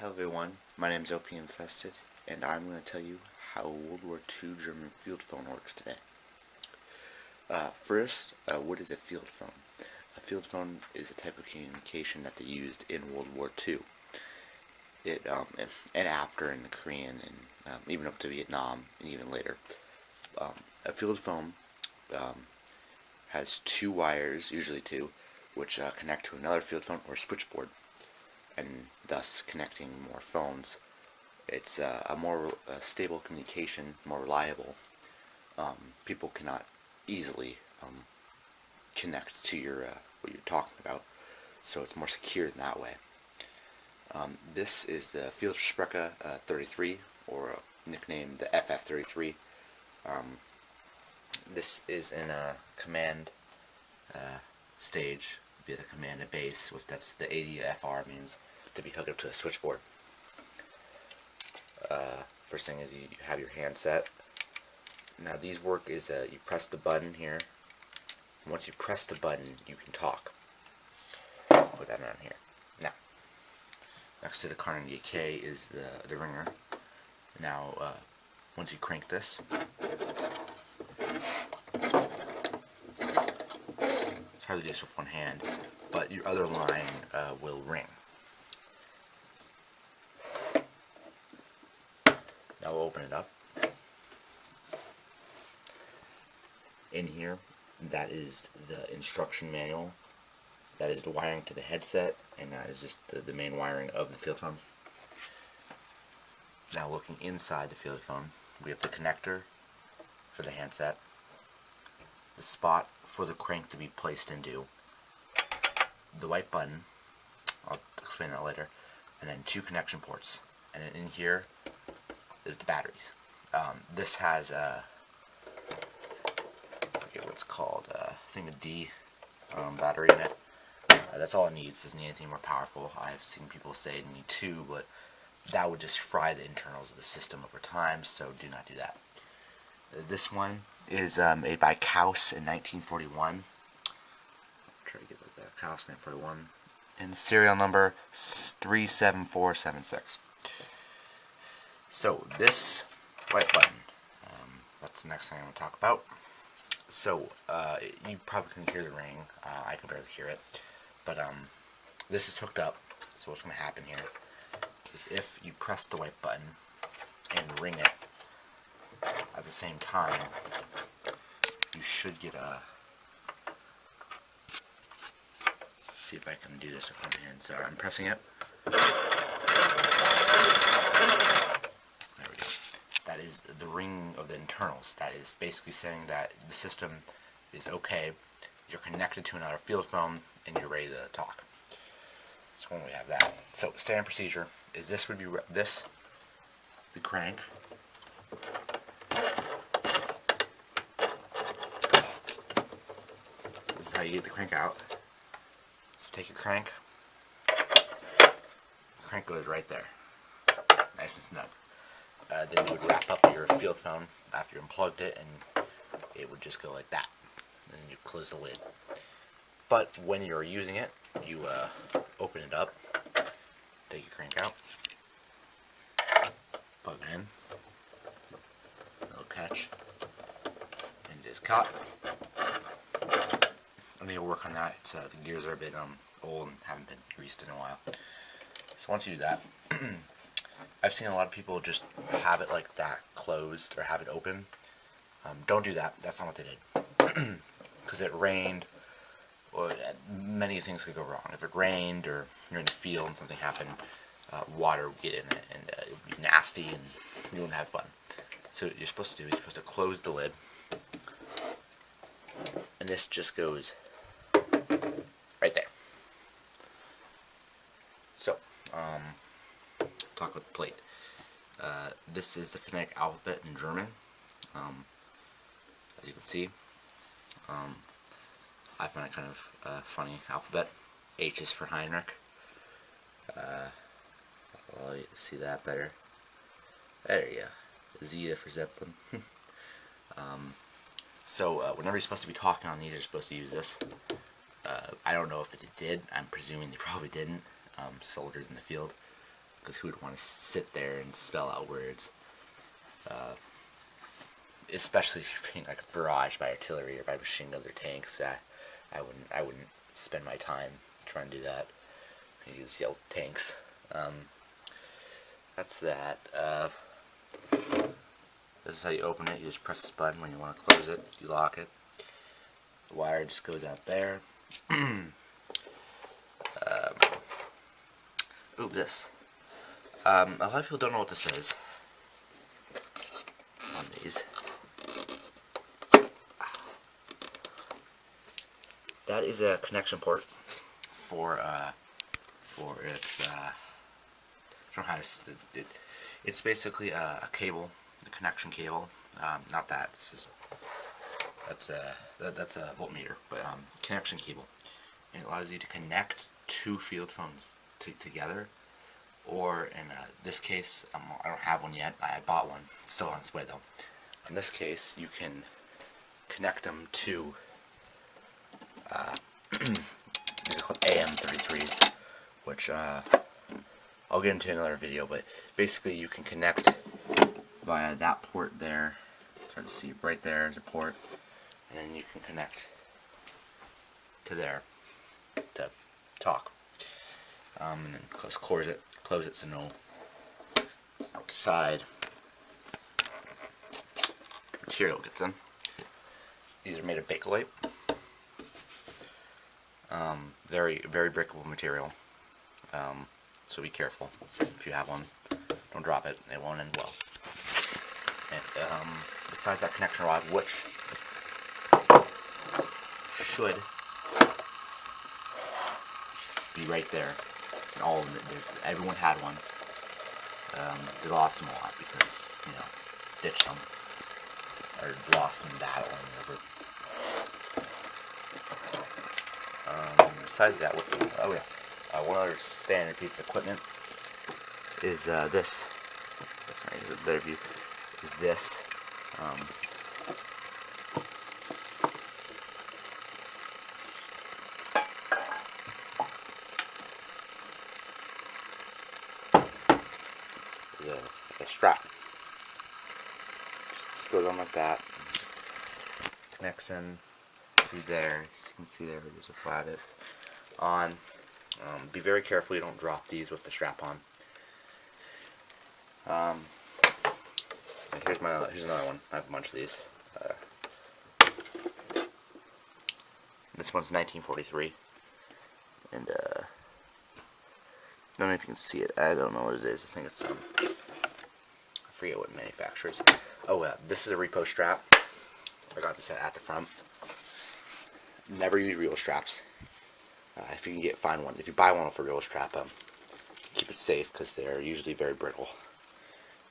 Hello everyone, my name is OP Infested, and I'm going to tell you how a World War II German field phone works today. First, what is a field phone? A field phone is a type of communication that they used in World War II. And after in the Korean and even up to Vietnam and even later. A field phone has two wires, usually two, which connect to another field phone or switchboard, and thus connecting more phones. It's a more stable communication, more reliable. People cannot easily connect to your what you're talking about, so it's more secure in that way. This is the Field 33, or nicknamed the FF33. This is in a command stage, be the command at base, with that's the ADFR means to be hooked up to a switchboard. First thing is you have your handset. Now these work is you press the button here. Once you press the button, you can talk. Put that on here. Now, next to the Carnegie K is the ringer. Now, once you crank this, it's hard to do this with one hand, but your other line will ring. Now we'll open it up. In here, that is the instruction manual. That is the wiring to the headset, and that is just the main wiring of the field phone. Now looking inside the field phone, we have the connector for the handset, the spot for the crank to be placed into, the white button, I'll explain that later, and then two connection ports. And then in here is the batteries. This has I forget what it's called, I think a D battery in it. That's all it needs. It doesn't need anything more powerful. I've seen people say it need two, but that would just fry the internals of the system over time, so do not do that. This one is made by Kaus in 1941. I'll try to get like that. Kaus 1941. And the serial number 37476. So this white button, that's the next thing I'm going to talk about. So you probably can hear the ring. I can barely hear it, but this is hooked up. So what's going to happen here is if you press the white button and ring it at the same time, you should get a. See if I can do this with one hand. So I'm pressing it. There we go. That is the ring of the internals. That is basically saying that the system is okay. You're connected to another field phone and you're ready to talk. So when we have that, so standard procedure is this would be this, the crank. This is how you get the crank out. So take your crank. The crank goes right there, nice and snug. Then you would wrap up your field phone after you unplugged it, and it would just go like that. And then you close the lid. But when you're using it, you open it up, take your crank out, plug it in, little catch, and it is caught. I need to work on that. It's, the gears are a bit old and haven't been greased in a while. So once you do that, I've seen a lot of people just have it like that closed or have it open. Don't do that. That's not what they did. Because it rained, or many things could go wrong. If it rained or you're in the field and something happened, water would get in it and it would be nasty and you wouldn't have fun. So what you're supposed to do is you're supposed to close the lid, and this just goes right there. So, talk about the plate. This is the phonetic alphabet in German. As you can see, I find it kind of funny alphabet. H is for Heinrich. I'll see that better. There you go. Z for Zeppelin. So whenever you're supposed to be talking on these, you're supposed to use this. I don't know if it did. I'm presuming they probably didn't. Soldiers in the field. because who would want to sit there and spell out words? Especially if you're being like barraged by artillery or by machine guns or tanks. I wouldn't spend my time trying to do that. I use yell tanks. That's that. This is how you open it. You just press this button when you want to close it. You lock it. The wire just goes out there. Ooh, this. A lot of people don't know what this is on these. That is a connection port for its. I don't know how it's basically a cable, a connection cable. Not that. That's a voltmeter, but connection cable. And it allows you to connect two field phones together, or in this case, I don't have one yet. I bought one. It's still on its way though. In this case, you can connect them to these are called AM33s, which I'll get into in another video. But basically, you can connect via that port there. It's hard to see. Right there is a port, and then you can connect to there to talk. And then close it so no outside material gets in. These are made of Bakelite. Very breakable material. So be careful if you have one. Don't drop it. It won't end well. And besides that connection rod, which should be right there, and all of them, everyone had one. They lost them a lot because, you know, ditched them or lost them in battle and whatever. Besides that, what's oh yeah, one other standard piece of equipment is this. Sorry, a better view is this. The strap just goes on like that, connects in through there. As you can see there, there's a flat it on. Be very careful you don't drop these with the strap on. And here's another one. I have a bunch of these. This one's 1943, and I don't know if you can see it. I don't know what it is. I think it's I forget what manufacturers. Oh, this is a repo strap. I got this at the front. Never use real straps. If you can find one. If you buy one with a real strap, keep it safe because they're usually very brittle,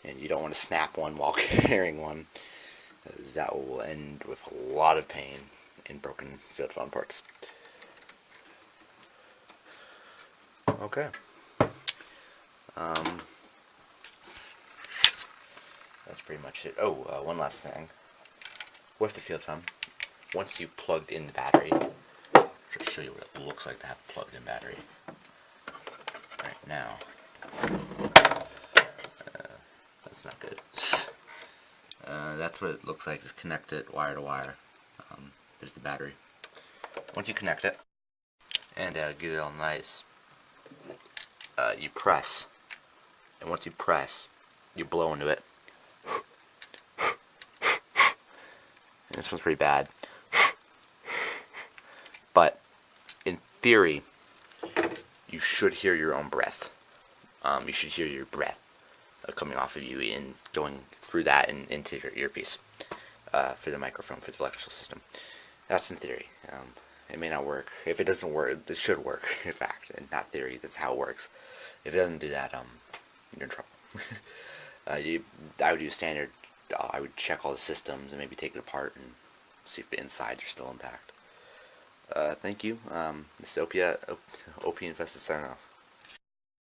and you don't want to snap one while carrying one, because that will end with a lot of pain and broken field phone parts. Okay. That's pretty much it. Oh, one last thing. With the field phone, once you've plugged in the battery, I'll just show you what it looks like to have a plugged in battery. Right now, that's not good. That's what it looks like. Just connect it wire to wire. There's the battery. Once you connect it and get it all nice, you press, and once you press, you blow into it. And this one's pretty bad, but in theory, you should hear your own breath. You should hear your breath coming off of you and going through that and into your earpiece for the microphone, for the electrical system. That's in theory. It may not work. If it doesn't work, it should work, in fact. And not theory, that's how it works. If it doesn't do that, you're in trouble. I would do standard. I would check all the systems and maybe take it apart and see if the insides are still intact. Thank you. This is OP Infested signing off.